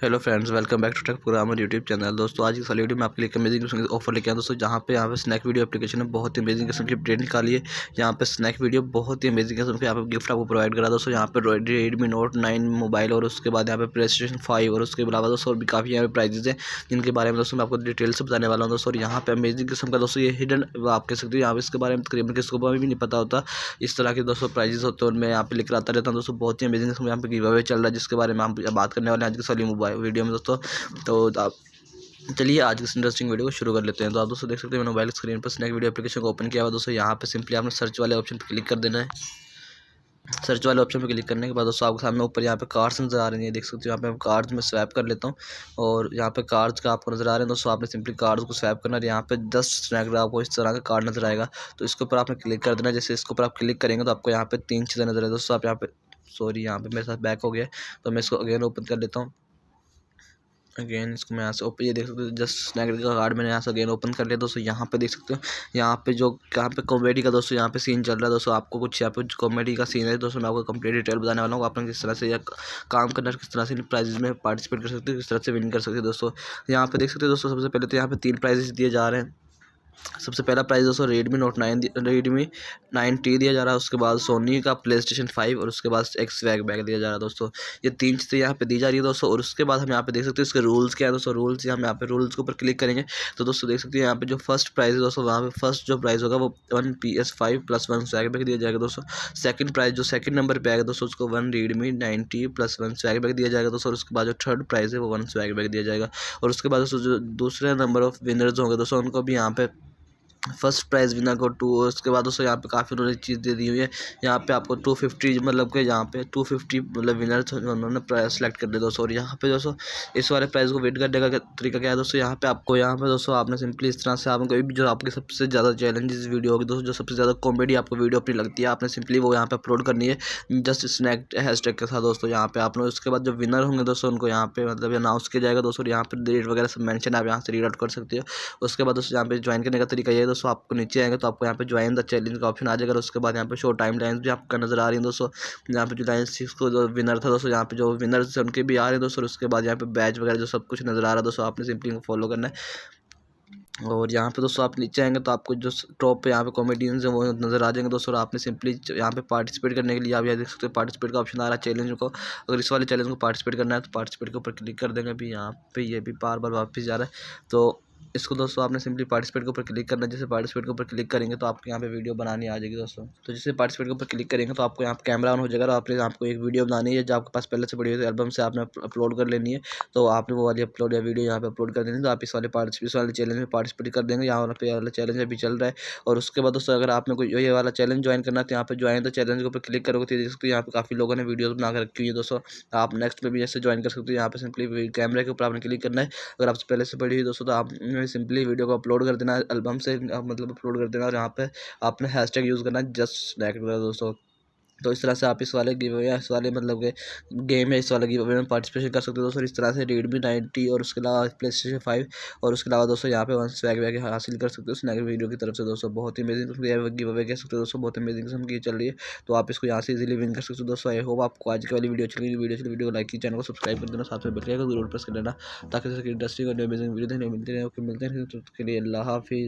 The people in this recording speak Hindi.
Hello friends, welcome back to tech programmer YouTube channel. दोस्तों आज की सारी वीडियो में आपके लिए एक अमेजिंग किस्म की ऑफर लेके आया दोस्तों, जहाँ पे यहाँ पे स्नैक वीडियो एप्लीकेशन में बहुत ही अमेजिंग किस्म की अपडेट निकाली है। यहाँ पे स्नैक वीडियो बहुत ही अमेजिंग किस्म के यहाँ पे गिफ्ट आपको प्रोवाइड करा दोस्तों। यहाँ पे रेडमी नोट 9 मोबाइल और उसके बाद यहाँ पे PlayStation 5 और उसके अलावा दोस्तों और भी काफ़ी यहाँ पे प्राइजेज हैं, जिनके बारे में दोस्तों मैं आपको डिटेल से बताने वाला हूँ दोस्तों। और यहाँ पे अमेजिंग किस्म का दोस्तों ये हिडन आप कह सकते हो, यहाँ पे इसके बारे में तकरीबन किसी को भी नहीं पता होता। इस तरह के दोस्तों प्राइजेस होते हैं, उनमें यहाँ पे लेकर आता रहता हूँ दोस्तों। बहुत ही अमेजिंग किस्म यहाँ पे गिव अवे चल रहा है, जिसके बारे में हम बात करने वाले हैं आज की सारी मोबाइल वीडियो में दोस्तों। तो आप चलिए आज की इस इंटरेस्टिंग वीडियो को शुरू कर लेते हैं। तो आप दोस्तों देख सकते हैं मैंने मोबाइल स्क्रीन पर स्नैक वीडियो एप्लीकेशन को ओपन किया हुआ दोस्तों। यहाँ पे सिंपली आपने सर्च वाले ऑप्शन पर क्लिक कर देना है। सर्च वाले ऑप्शन पर क्लिक करने के बाद दोस्तों आपके सामने ऊपर यहाँ पे कार्ड्स नज़र आ रही हैं, देख सकते हो। यहाँ पे हम कार्ड्स में स्वैप कर लेता हूँ और यहाँ पे कार्ड्स का आपको नज़र आ रहे हैं दोस्तों। आपने सिंपली कार्ड्स को स्वैप करना है। यहाँ पे 10 स्नैक आपको इस तरह का कार्ड नज़र आएगा, तो इसके ऊपर आपने क्लिक कर देना है। जैसे इसके ऊपर आप क्लिक करेंगे तो आपको यहाँ पे 3 चीज़ें नज़र आए दोस्तों। आप यहाँ पे यहाँ पे मेरे साथ बैक हो गया, तो मैं इसको अगेन ओपन कर लेता हूँ। अगेन इसको मैं यहाँ से ओपन, ये देख सकते हो जस्ट स्नैक का कार्ड मैंने यहाँ से अगेन ओपन कर लिया दोस्तों। यहाँ पे देख सकते हो यहाँ पे यहाँ पे कॉमेडी का दोस्तों यहाँ पे सीन चल रहा है दोस्तों। आपको कुछ यहाँ पे कॉमेडी का सीन है दोस्तों, मैं आपको कंप्लीट डिटेल बताने वाला हूँ। आपने किस तरह से यह काम करना है, किस तरह से प्राइजेस में पार्टिसिपेट कर सकते हो, किस तरह से विन कर सकते हो दोस्तों। यहाँ पे देख सकते हो दोस्तों, सबसे पहले तो यहाँ पे 3 प्राइजेस दिए जा रहे हैं। सबसे पहला प्राइस दोस्तों रेडमी नोट 9T दिया जा रहा है। उसके बाद सोनी का PlayStation 5 और उसके बाद एक स्वैग बैग दिया जा रहा है दोस्तों। ये 3 चीज़ें यहाँ पे दी जा रही है दोस्तों। और उसके बाद हम यहाँ पे देख सकते हैं इसके रूल्स क्या है दोस्तों। रूल्स हम यहाँ पे रूल्स के ऊपर क्लिक करेंगे तो दोस्तों देख सकते हैं यहाँ पे जो फर्स्ट प्राइस है दोस्तों, वहाँ पे फर्स्ट जो प्राइस होगा वो 1 PS5 प्लस 1 स्वैग बैग दिया जाएगा दोस्तों। सेकंड प्राइस जो सेकंड नंबर पे आएगा दोस्तों, उसको 1 Redmi 9T plus 1 swag bag दिया जाएगा दोस्तों। और उसके बाद जो थर्ड प्राइस है वो 1 स्वैग बैग दिया जाएगा। और उसके बाद दोस्तों जो दूसरे नंबर ऑफ विनर्स होंगे दोस्तों, उनको भी यहाँ पे फर्स्ट प्राइज़ विनर को 2। और उसके बाद दोस्तों यहाँ पे काफ़ी उन्होंने चीज़ दे दी हुई है। यहाँ पे आपको 250 मतलब कि यहाँ पे 250 मतलब विनर उन्होंने प्राइस सेलेक्ट कर दिया दोस्तों। और यहाँ पे दोस्तों इस वाले प्राइज़ को विन करने का तरीका क्या है दोस्तों। यहाँ पे दोस्तों आपने सिंपली इस तरह से आपने कोई भी जो आपकी सबसे ज़्यादा चैलेंजेस वीडियो होगी दोस्तों, जो सबसे ज़्यादा कॉमेडी आपको वीडियो अपनी लगती है, आपने सिंपली वो यहाँ पे अपलोड करनी है जस्ट स्नैक हैशटैग के साथ दोस्तों। यहाँ पे आपने उसके बाद जो विनर होंगे दोस्तों उनको यहाँ पे मतलब अनाउंस किया जाएगा दोस्तों। यहाँ पे डेट वगैरह सब मेंशन आप यहाँ से रीड आउट कर सकते हो। उसके बाद दोस्तों यहाँ पे ज्वाइन करने का तरीका ये है दोस्तों, आपको नीचे आएंगे तो आपको यहाँ पे ज्वाइन द चैलेंज का ऑप्शन आ जाएगा। उसके बाद यहाँ पे शो टाइम लाइन्स भी आपका नजर आ रही है दोस्तों। यहाँ पे जो लाइन 6 को जो विनर था दोस्तों, यहाँ पे जो विनर थे उनके भी आ रहे हैं दोस्तों। उसके बाद यहाँ पे बैच वगैरह जो सब कुछ नजर आ रहा है दोस्तों, आपने सिंपली फॉलो करना है। और यहाँ पे दोस्तों आप नीचे आएंगे तो आपको जो टॉप पे यहाँ पे कॉमेडियंस हैं वो नज़र आ जाएंगे दोस्तों। और आपने सिंपली यहाँ पे पार्टिसिपेट करने के लिए आप यहाँ देख सकते हो पार्टिसिपेट का ऑप्शन आ रहा है चैलेंज को। अगर इस वाले चैलेंज को पार्टिसिपेट करना है तो पार्टिसिपेट के ऊपर क्लिक कर देंगे। अभी यहाँ पे ये भी बार बार वापस जा रहा है, तो इसको दोस्तों आपने सिंपली पार्टिसिपेट के ऊपर क्लिक करना है। जैसे पार्टिसिपेट के ऊपर क्लिक करेंगे तो आपको यहाँ पे वीडियो बनानी आ जाएगी दोस्तों। तो जैसे पार्टिसिपेट के ऊपर क्लिक करेंगे तो आपको यहाँ पे कैमरा ऑन हो जाएगा और आपने आपको एक वीडियो बनानी है जो आपके पास पहले से पड़ी हुई एल्बम से आपने अपलोड कर लेनी है। तो आपने वो वाली अपलोड या वीडियो यहाँ पे अपलोड कर देनी है। तो आप इस वाले चैलेंज में पार्टिसिपेट कर देंगे। यहाँ पे वाला चैलेंज अभी चल रहा है। और उसके बाद दोस्तों अगर आपने कोई ये वाला चैलेंज ज्वाइन करना है तो यहाँ पे ज्वाइन द चैलेंज के ऊपर क्लिक करोगे तो देख सकते हो यहाँ पे काफ़ी लोगों ने वीडियो बना कर रखी हुई है दोस्तों। आप नेक्स्ट में भी ऐसे ज्वाइन कर सकते हो। यहाँ पे सिंपली कैमरे के ऊपर आपने क्लिक करना है। अगर आपसे पहले से पड़ी हुई दोस्तों तो आप सिंपली वीडियो को अपलोड कर देना है एल्बम से, मतलब अपलोड कर देना। और यहाँ पे आपने हैशटैग यूज़ करना है जस्ट स्नैक दोस्तों। तो इस तरह से आप इस वाले गिव अवे इस वाले मतलब के गेम है इस वाले गिव अवे में पार्टिसिपेशन कर सकते हो दोस्तों। इस तरह से रेडमी 9T और उसके अलावा PlayStation 5 और उसके अलावा दोस्तों यहाँ पे 1 स्वैग बैग हासिल कर सकते हो स्नैक वीडियो की तरफ से दोस्तों। बहुत ही अमेजिंग गिव अवे कह सकते हो दोस्तों, बहुत अमेजिंग किस्म की चल रही है। तो आप इसको यहाँ से इजीली विन कर सकते हो दोस्तों। आई होप आपको आज की वाली वीडियो अच्छी लगी। वीडियो को लाइक की, चैनल को सब्सक्राइब कर देना, साथ में बेल आइकन जरूर प्रेस कर देना ताकि इंटरेस्टिंग और अमेजिंग वीडियो देखने मिलते रहे। मिलते हैं तो के लिए अल्लाह हाफिज़।